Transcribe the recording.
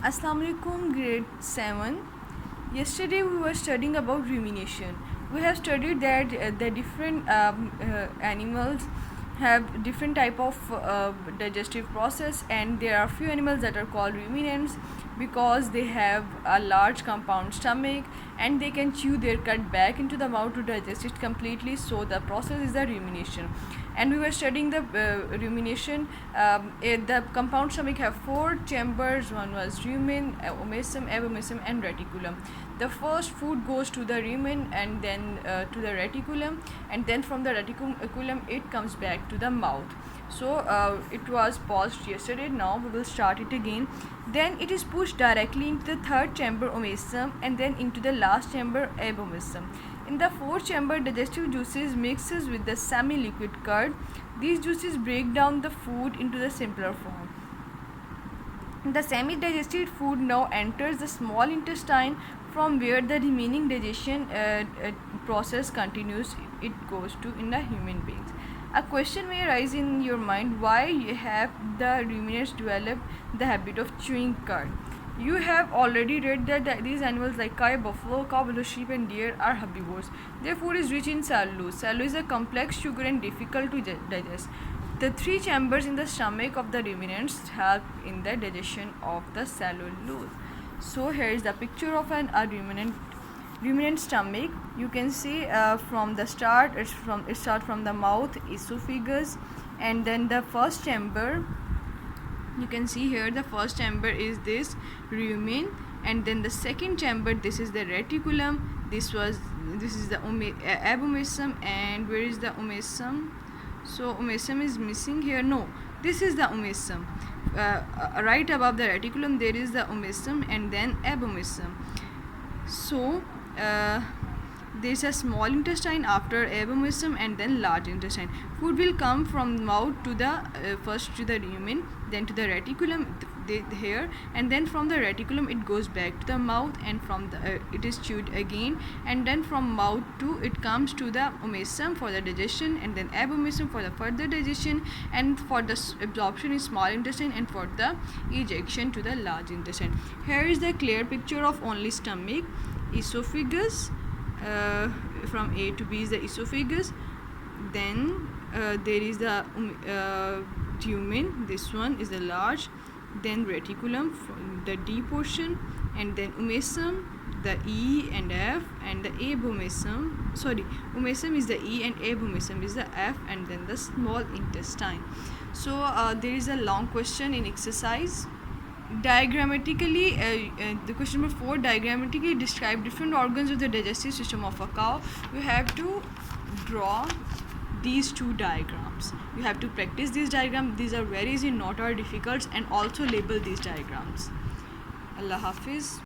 Assalamu alaikum, grade 7. Yesterday we were studying about rumination. We have studied that the different animals have different type of digestive process, and there are few animals that are called ruminants because they have a large compound stomach and they can chew their cut back into the mouth to digest it completely. So the process is the rumination. And we were studying the rumination. The compound stomach have 4 chambers. One was rumen, omasum, abomasum, and reticulum. The first food goes to the rumen and then to the reticulum, and then from the reticulum it comes back to the mouth. So it was paused yesterday. Now we will start it again. Then it is pushed directly into the third chamber, omasum, and then into the last chamber, abomasum. In the fourth chamber, digestive juices mixes with the semi-liquid curd. These juices break down the food into the simpler form. The semi-digested food now enters the small intestine, from where the remaining digestion process continues. It goes to in the human beings. A question may arise in your mind: why have the ruminants developed the habit of chewing curd? You have already read that these animals like cow, buffalo, sheep, and deer are herbivores. Their food is rich in cellulose. Cellulose is a complex sugar and difficult to digest. The 3 chambers in the stomach of the ruminants help in the digestion of the cellulose. So here is the picture of a ruminant stomach. You can see from the start, it starts from the mouth, esophagus, and then the first chamber. You can see here the first chamber is this rumen, and then the second chamber, this is the reticulum. This is the abomasum, and where is the omasum? So omasum is missing here. No, this is the omasum. Right above the reticulum there is the omasum and then abomasum. So there is a small intestine after abomasum and then large intestine. Food will come from mouth to the first to the rumen, then to the reticulum here, and then from the reticulum it goes back to the mouth, and from the it is chewed again, and then from mouth to it comes to the omasum for the digestion, and then abomasum for the further digestion, and for the absorption in small intestine, and for the ejection to the large intestine. Here is the clear picture of only stomach. Esophagus, from A to B is the esophagus. Then there is the rumen. This one is the large. Then reticulum, the D portion, and then omasum, the E and F, and the abomasum. Sorry, omasum is the E and abomasum is the F, and then the small intestine. So there is a long question in exercise. Diagrammatically, the question number 4, diagrammatically describe different organs of the digestive system of a cow. You have to draw these 2 diagrams. You have to practice these diagrams. These are very easy, not are difficult, and also label these diagrams. Allah Hafiz.